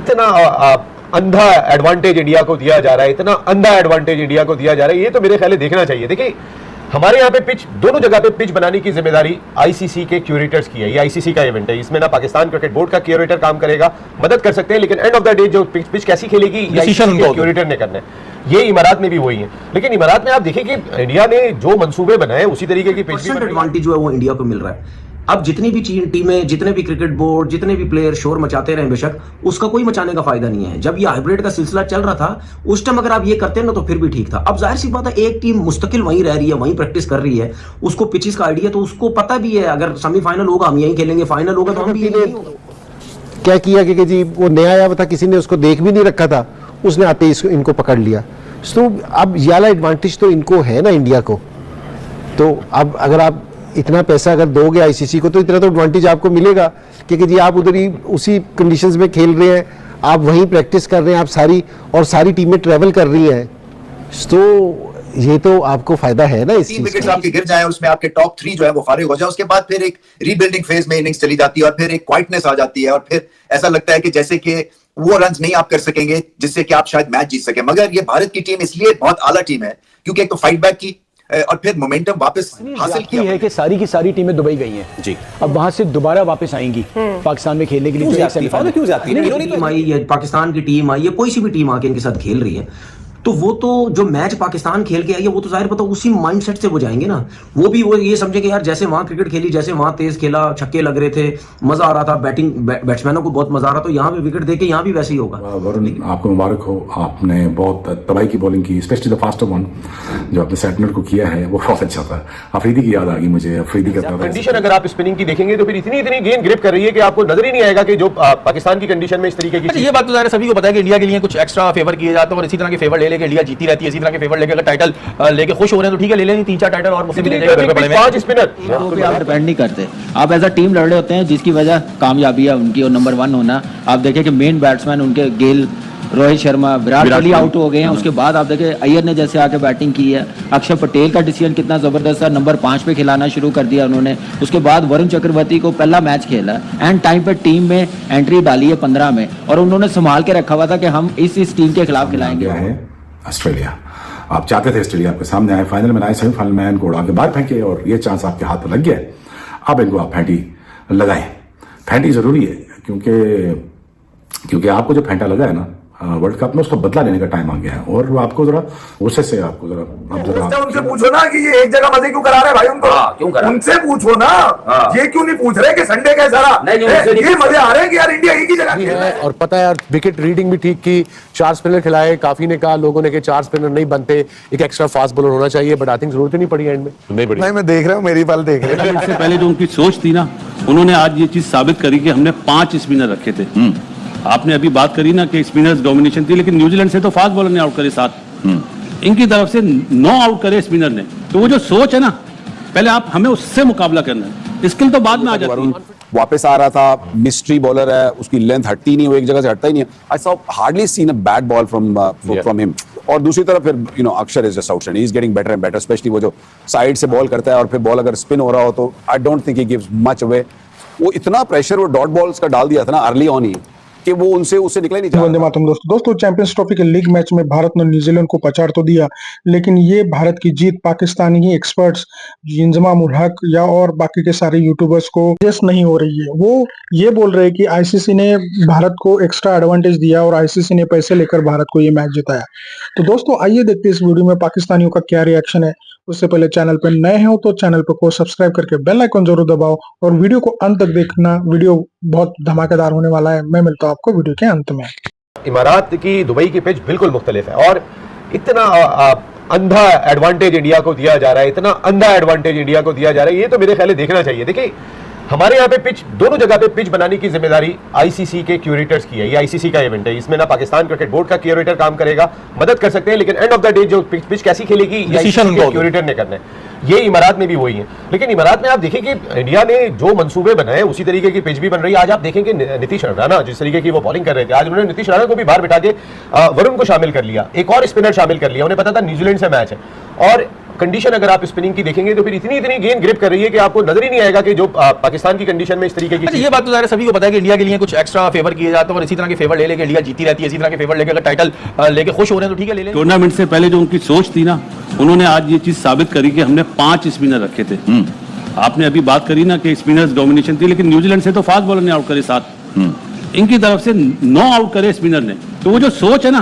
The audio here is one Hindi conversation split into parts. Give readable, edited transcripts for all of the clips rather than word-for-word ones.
इतना अंधा एडवांटेज इंडिया को दिया जा रहा है, इतना अंधा एडवांटेज इंडिया को दिया जा रहा है, ये तो मेरे ख्याल देखना चाहिए। देखिए हमारे यहाँ पे पिच, दोनों जगह पे पिच बनाने की जिम्मेदारी आईसीसी के क्यूरेटर्स की है। ये आईसीसी का इवेंट है, इसमें ना पाकिस्तान क्रिकेट बोर्ड का क्यूरेटर काम करेगा, मदद कर सकते हैं, लेकिन एंड ऑफ द डे जो पिच कैसी खेलेगी ये आईसीसी के क्यूरेटर ने करना है। ये इमारात में भी वही है, लेकिन इमारात में आप देखिए कि इंडिया ने जो मंसूबे बनाए उसी तरीके की पिच एडवांटेज जो है वो इंडिया को मिल रहा है। अब जितनी भी टीमें, जितने भी क्रिकेट बोर्ड, जितने भी प्लेयर शोर मचाते रहे बेशक, उसका कोई मचाने का फायदा नहीं है। जब ये हाइब्रिड का सिलसिला चल रहा था उस टाइम अगर आप ये करते हैं ना तो फिर भी ठीक था। अब जाहिर सी बात है एक टीम मुस्तकिल वहीं रह रही है, वहीं प्रैक्टिस कर रही है, उसको पिचेस का आइडिया तो उसको पता भी है, अगर सेमीफाइनल होगा हम यहीं खेलेंगे, फाइनल होगा तो हम भी यहीं होगा। क्या किया कि जी वो नया आया था, किसी ने उसको देख भी नहीं रखा था, उसने आते ही इनको पकड़ लिया। तो अब ये वाला एडवांटेज तो इनको है ना इंडिया को। तो अब अगर आप इतना पैसा अगर दोगे आईसीसी को तो इतना तो एडवांटेज आपको मिलेगा, क्योंकि जी आप उधर ही उसी कंडीशंस में खेल रहे हैं, आप वहीं प्रैक्टिस कर रहे हैं, आप सारी टीमें ट्रैवल कर रही हैं, तो ये तो आपको फायदा है ना। इस 3 विकेट्स आपके गिर जाए, उसमें आपके टॉप 3 जो है वो फारिग हो जाए, उसके बाद फिर एक रीबिल्डिंग फेज में इनिंग्स चली जाती है और फिर एक क्वाइटनेस आ जाती है और फिर ऐसा लगता है कि जैसे कि वो रन नहीं आप कर सकेंगे जिससे कि आप शायद मैच जीत सके। मगर ये भारत की टीम इसलिए बहुत आला टीम है क्योंकि एक तो फाइट बैक की और फिर मोमेंटम वापस हासिल किया है कि सारी की सारी टीमें दुबई गई हैं जी, अब वहां से दोबारा वापस आएंगी पाकिस्तान में खेलने के लिए। क्यों जाती है? टीम आई है, पाकिस्तान की टीम आई है, कोई सी भी टीम आके इनके साथ खेल रही है, तो वो तो जो मैच पाकिस्तान खेल के आई है वो तो जाहिर पता उसी माइंडसेट से वो जाएंगे ना। वो भी वो ये समझे कि यार जैसे वहां क्रिकेट खेली, जैसे वहां तेज खेला, छक्के लग रहे थे, मजा आ रहा था, बैट्समैनों को बहुत मजा आ रहा, तो यहाँ पे विकेट देके यहाँ भी वैसे ही होगा। वरुण आपको मुबारक हो, आपने बहुत तबाही की बॉलिंग की, स्पेशली द फास्टर वन जो आपने सेटनर को किया है वो बहुत अच्छा था। अफरीदी की याद आ गई मुझे, अफरीदी का कंडीशन अगर आप स्पिनिंग की देखेंगे तो फिर इतनी गेंद ग्रिप कर रही है कि आपको नजर ही नहीं आएगा कि जो पाकिस्तान की कंडीशन में इस तरीके की। ये बात तो ज़ाहिर सभी को पता है कि इंडिया के लिए कुछ एक्स्ट्रा फेवर किए जाते हैं और इसी तरह के फेवर ले लेके इंडिया जीती रहती है। इसी तरह के फेवर लेके अगर टाइटल लेके खुश हो रहे हैं तो ठीक है, ले लेंगे 3-4 टाइटल और मुझसे भी ले जाएगा। 5 स्पिनर आप डिपेंड नहीं करते, आप एज अ टीम लड़ रहे होते हैं जिसकी वजह कामयाबी है उनकी और नंबर 1 होना। आप देखें कि मेन बैट्समैन उनके गेल, रोहित शर्मा, विराट कोहली आउट हो गए हैं, उसके बाद आप देखें अय्यर ने जैसे आके बैटिंग की है, अक्षर पटेल का डिसीजन कितना जबरदस्त था, नंबर 5 पे खिलाना शुरू कर दिया उन्होंने। उसके बाद वरुण चक्रवर्ती को पहला मैच खेला एंड टाइम पे टीम में एंट्री डाली है 15 में और उन्होंने संभाल के रखा हुआ था कि हम इस टीम के खिलाफ खिलाएंगे। ऑस्ट्रेलिया, आप चाहते थे ऑस्ट्रेलिया आपके सामने आए, फाइनल में आए, सेमीफाइनल में इनको उड़ा के बाहर फेंके और ये चांस आपके हाथ में लग गया। अब इनको आप फेंटी लगाएं, फेंटी जरूरी है क्योंकि आपको जो फेंटा लगा है ना वर्ल्ड कप में, उसका बदला लेने का टाइम आ गया है और वो आपको जरा गुस्से से आपको जरा उनसे पूछो ना कि ये एक जगह मजे क्यों करा रहे भाई उनको, क्यों करा? उनसे पूछो ना, ये क्यों नहीं पूछ रहे कि संडे कैसा रहा? ये मजे आ रहे हैं कि यार इंडिया एक ही जगह खेल रहा है। और पता है यार विकेट रीडिंग भी ठीक की, 4 स्पिनर खिलाए, काफी ने कहा लोगों ने कि 4 स्पिनर नहीं बनते, एक एक्स्ट्रा फास्ट बॉलर होना चाहिए, बट आई थिंक जरूरत ही नहीं पड़ी एंड में। नहीं पड़ी, मैं देख रहा हूँ, मेरी बाल देख रहे हैं। इससे पहले जो उनकी सोच थी ना, उन्होंने आज ये चीज साबित करी कि हमने 5 स्पिनर रखे थे। आपने अभी बात करी ना कि स्पिनर्स डोमिनेशन थी, लेकिन न्यूजीलैंड से तो फास्ट बॉलर ने आउट करे 7, इनकी तरफ से 9 आउट करे स्पिनर ने। तो वो जो सोच है ना, पहले आप हमें उससे मुकाबला करना है, स्किल तो बाद में आ जाती है। वापस आ रहा था, मिस्ट्री बॉलर है, उसकी लेंथ हटती नहीं, वो एक जगह से हटता ही नहीं है। I saw hardly seen a bad ball from him. और दूसरी तरफ फिर अक्षर is just outstanding, he is getting better and better, specially वो जो साइड से बॉल करता है और फिर बॉल अगर स्पिन हो रहा हो तो I don't think he gives much away. वो इतना प्रेशर वो डॉट बॉल्स का डाल दिया था ना अर्ली ऑन ही कि वो उससे निकला नहीं। वंदे मातरम दोस्तों, चैंपियंस ट्रॉफी के लीग मैच में भारत ने न्यूजीलैंड को पछाड़ तो दिया, लेकिन ये भारत की जीत पाकिस्तानी ही एक्सपर्ट्स इंजमाम उल हक या और बाकी के सारे यूट्यूबर्स को जस्ट नहीं हो रही है। वो ये बोल रहे हैं कि आईसीसी ने भारत को एक्स्ट्रा एडवांटेज दिया और आईसीसी ने पैसे लेकर भारत को ये मैच जिताया। तो दोस्तों आइए देखते हैं इस वीडियो में पाकिस्तानियों का क्या रिएक्शन है। उससे पहले चैनल पर नए हो तो चैनल को सब्सक्राइब करके बेल आइकन जरूर दबाओ और वीडियो को अंत तक देखना, वीडियो बहुत धमाकेदार होने वाला है। मैं मिलता हूं आपको वीडियो के अंत में। इमारात की दुबई की पिच बिल्कुल मुख्तलिफ है और इतना अंधा एडवांटेज इंडिया को दिया जा रहा है, इतना अंधा एडवांटेज इंडिया को दिया जा रहा है, ये तो मेरे ख्याल देखना चाहिए। देखिए हमारे यहाँ पे पिच, दोनों जगह पे पिच बनाने की जिम्मेदारी आईसीसी के क्यूरेटर्स की है। ये आईसीसी का इवेंट है, इसमें ना पाकिस्तान क्रिकेट बोर्ड का क्यूरेटर काम करेगा, मदद कर सकते हैं, लेकिन एंड ऑफ द डे जो पिच कैसी खेलेगी ये आईसीसी के क्यूरेटर ने करना है। ये इमारात में भी वही है, लेकिन इमारात में आप देखिए कि इंडिया ने जो मंसूबे बनाए उसी तरीके की पिच भी बन रही है। आज आप देखेंगे नीतीश राणा जिस तरीके की वो बॉलिंग कर रहे थे, आज उन्होंने नीतीश राणा को भी बाहर बिठा के वरुण को शामिल कर लिया, एक और स्पिनर शामिल कर लिया। उन्हें पता था न्यूजीलैंड से मैच है और कंडीशन अगर आप स्पिनिंग की देखेंगे तो फिर इतनी इतनी गेंद ग्रिप कर रही है कि आपको नजर ही नहीं आएगा कि जो पाकिस्तान की कंडीशन में इस तरीके की अच्छा, ये बात तो ज़ाहिर है सभी को पता है कि इंडिया के लिए कुछ एक्स्ट्रा फेवर किए जाते हैं और इसी तरह के फेवर ले लेके इंडिया जीती रहती है। इसी तरह के फेवर लेके अगर टाइटल लेके खुश हो रहे हैं तो ठीक है, ले लें। टूर्नामेंट से पहले जो उनकी सोच थी ना, उन्होंने आज ये चीज साबित करी कि हमने 5 स्पिनर रखे थे। आपने अभी बात करी ना कि स्पिनर्स डोमिनेशन थी, लेकिन न्यूजीलैंड से तो फास्ट बॉलर ने आउट करे 7। इनकी तरफ से 9 आउट करे स्पिनर ने। तो वो जो सोच है ना,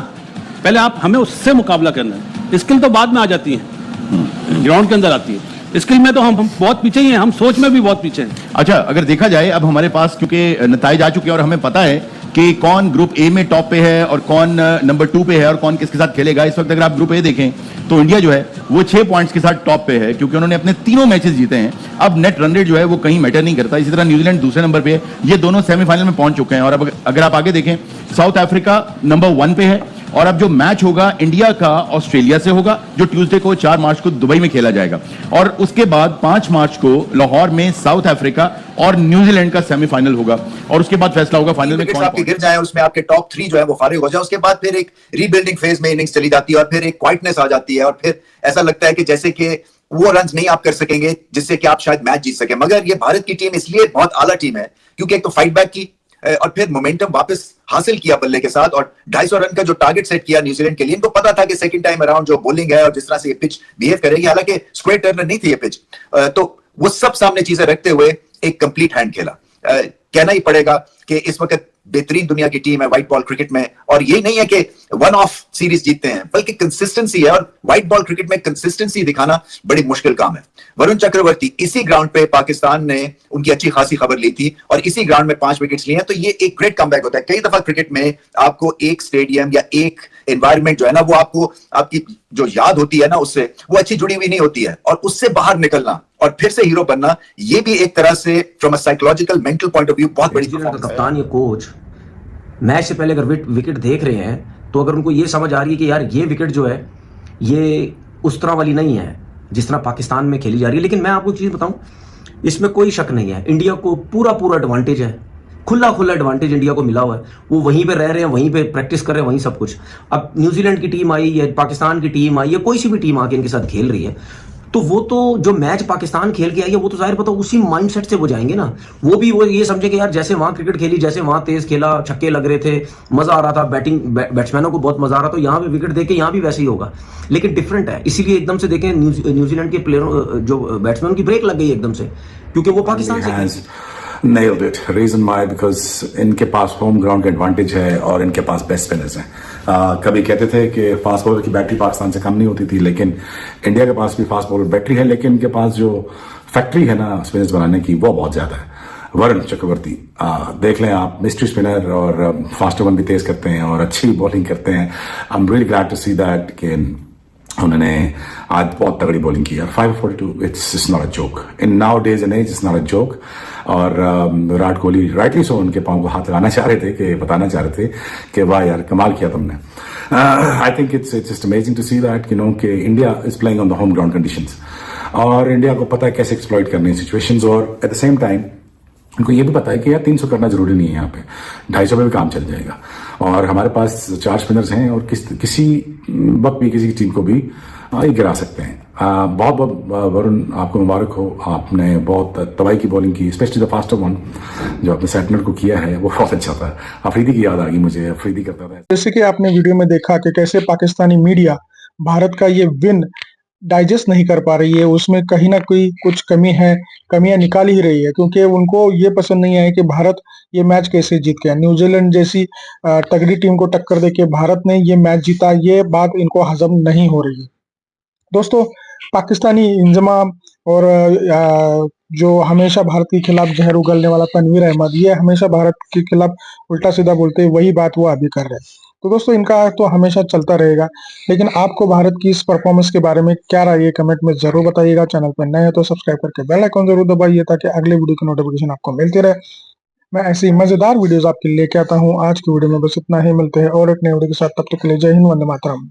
पहले आप हमें उससे मुकाबला करना है। स्किल तो बाद में आ जाती है, ग्राउंड के अंदर आती है। स्किल में तो हम बहुत पीछे ही हैं, हम सोच में भी बहुत पीछे हैं। अच्छा, अगर देखा जाए अब हमारे पास क्योंकि नताइज आ चुके हैं और हमें पता है कि कौन ग्रुप ए में टॉप पे है और कौन नंबर 2 पे है और कौन किसके साथ खेलेगा। इस वक्त अगर आप ग्रुप ए देखें तो इंडिया जो है वो 6 पॉइंट्स के साथ टॉप पे है, क्योंकि उन्होंने अपने तीनों मैचेस जीते हैं। अब नेट रन रेट जो है वो कहीं मैटर नहीं करता। इसी तरह न्यूजीलैंड दूसरे नंबर पे है, ये दोनों सेमीफाइनल में पहुंच चुके हैं। और अब अगर आप आगे देखें, साउथ अफ्रीका नंबर 1 पे है। और अब जो मैच होगा इंडिया का ऑस्ट्रेलिया से होगा, जो ट्यूसडे को 4 मार्च को दुबई में खेला जाएगा। और उसके बाद 5 मार्च को लाहौर में साउथ अफ्रीका और न्यूजीलैंड का सेमीफाइनल होगा। और उसके बाद फैसला होगा फाइनल में कौन आपके गिर जाए, उसमें आपके टॉप 3 जो है वो फारिग हो जाए। उसके बाद फिर एक रीबिल्डिंग फेज में इनिंग्स चली जाती है और फिर एक क्वाइटनेस आ जाती है और फिर ऐसा लगता है कि जैसे कि वो रन नहीं आप कर सकेंगे जिससे कि आप शायद मैच जीत सके। मगर ये भारत की टीम इसलिए बहुत आला टीम है क्योंकि एक तो फाइट बैक की और फिर मोमेंटम वापस हासिल किया बल्ले के साथ और 250 रन का जो टारगेट सेट किया न्यूजीलैंड के लिए। इनको पता था कि सेकंड टाइम अराउंड जो बॉलिंग है और जिस तरह से ये पिच बिहेव करेगी, हालांकि स्क्वायर टर्नर नहीं थी ये पिच, तो वो सब सामने चीजें रखते हुए एक कंप्लीट हैंड खेला। कहना ही पड़ेगा कि इस वक्त बेहतरीन दुनिया की टीम है व्हाइट बॉल क्रिकेट में। और ये नहीं है कि वन ऑफ सीरीज जीतते हैं, बल्कि कंसिस्टेंसी है। और व्हाइट बॉल क्रिकेट में कंसिस्टेंसी दिखाना बड़ी मुश्किल काम है। वरुण चक्रवर्ती इसी ग्राउंड पे पाकिस्तान ने उनकी अच्छी खासी खबर ली थी और इसी ग्राउंड में 5 विकेट्स लिए हैं। तो ये एक ग्रेट कमबैक होता है। कई दफा क्रिकेट में आपको एक स्टेडियम या एक एनवायरनमेंट जो है ना, वो आपको आपकी जो याद होती है ना उससे वो अच्छी जुड़ी हुई नहीं होती है। और उससे बाहर निकलना और फिर से हीरो बनना, ये भी एक तरह से from a psychological mental point of view बहुत बड़ी कप्तान या कोच मैच से पहले अगर विकेट देख रहे हैं तो अगर उनको ये समझ आ रही है कि यार ये विकेट जो है ये उस तरह वाली नहीं है जिस तरह पाकिस्तान में खेली जा रही है। लेकिन मैं आपको चीज बताऊं, इसमें कोई शक नहीं है, इंडिया को पूरा एडवांटेज है, खुला एडवांटेज इंडिया को मिला हुआ है। वो वहीं पे रह रहे हैं, वहीं पे प्रैक्टिस कर रहे हैं, वहीं सब कुछ। अब न्यूजीलैंड की टीम आई या पाकिस्तान की टीम आई या कोई सी भी टीम आके इनके साथ खेल रही है, तो वो तो जो मैच पाकिस्तान खेल के आई है वो तो जाहिर पता उसी माइंडसेट से वो जाएंगे ना। वो भी वो ये समझे कि यार जैसे वहां क्रिकेट खेली, जैसे वहां तेज खेला, छक्के लग रहे थे, मजा आ रहा था, बैट्समैनों को बहुत मजा आ रहा था, तो यहाँ पे विकेट देके यहाँ भी वैसे ही होगा। लेकिन डिफरेंट है, इसीलिए एकदम से देखें न्यूजीलैंड के प्लेयरों जो बैट्समैन की ब्रेक लग गई एकदम से, क्योंकि वो पाकिस्तान से nailed it. Reason why, because इनके पास होम ग्राउंड का एडवांटेज है और इनके पास बेस्ट स्पिनर्स हैं। कभी कहते थे कि फास्ट बॉलर की बैटरी पाकिस्तान से कम नहीं होती थी, लेकिन इंडिया के पास भी फास्ट बॉलर बैटरी है, लेकिन इनके पास जो फैक्ट्री है ना स्पिनर्स बनाने की, वो बहुत ज्यादा है। वरुण चक्रवर्ती देख लें आप, मिस्ट्री स्पिनर और फास्टर वन भी तेज करते हैं और अच्छी बॉलिंग करते हैं। I am really glad to see that कि उन्होंने आज बहुत तगड़ी बॉलिंग की। 542 it's not a joke in now days and age, it's not a joke. और विराट कोहली राइटली सो उनके पांव को हाथ लगाना चाह रहे थे, कि बताना चाह रहे थे कि वाह यार कमाल किया तुमने। I think it's just amazing to see that you know कि India is playing on the home ground conditions और इंडिया को पता है कैसे एक्सप्लॉइट करनी सिचुएशंस। और एट द सेम टाइम उनको ये भी पता है कि यार 300 करना जरूरी नहीं है, यहाँ पे 250 पे भी काम चल जाएगा। और हमारे पास 4 स्पिनर्स हैं और किसी वक्त भी किसी टीम को भी गिरा सकते हैं। बहुत बहुत वरुण आपको मुबारक हो, आपने बहुत तबाही की बॉलिंग की, स्पेशली द फास्टर वन जो आपने सेटनर को किया है वो बहुत अच्छा था। अफरीदी की याद आ गई मुझे, अफरीदी करता था। जैसे कि आपने वीडियो में देखा कि कैसे पाकिस्तानी मीडिया भारत का ये विन डाइजेस्ट नहीं कर पा रही है, उसमें कहीं ना कोई कुछ कमियां निकाल ही रही है, क्योंकि उनको ये पसंद नहीं है कि भारत ये मैच कैसे जीत गया। न्यूजीलैंड जैसी तगड़ी टीम को टक्कर देके भारत ने ये मैच जीता, ये बात इनको हजम नहीं हो रही है। दोस्तों, पाकिस्तानी इंजमाम और जो हमेशा भारत के खिलाफ जहर उगलने वाला तनवीर अहमद, ये हमेशा भारत के खिलाफ उल्टा सीधा बोलते हैं, वही बात वो अभी कर रहे हैं। तो दोस्तों, इनका तो हमेशा चलता रहेगा, लेकिन आपको भारत की इस परफॉर्मेंस के बारे में क्या राय है कमेंट में जरूर बताइएगा। चैनल पर नए हैं तो सब्सक्राइब करके बेल आइकन जरूर दबाइए ताकि अगले वीडियो की नोटिफिकेशन आपको मिलती रहे। मैं ऐसी मजेदार वीडियोस आपके लिए लेके आता हूँ। आज की वीडियो में बस इतना ही, मिलते हैं और एक नई वीडियो के साथ, तब तक के लिए जय हिंद, वंदे मातरम।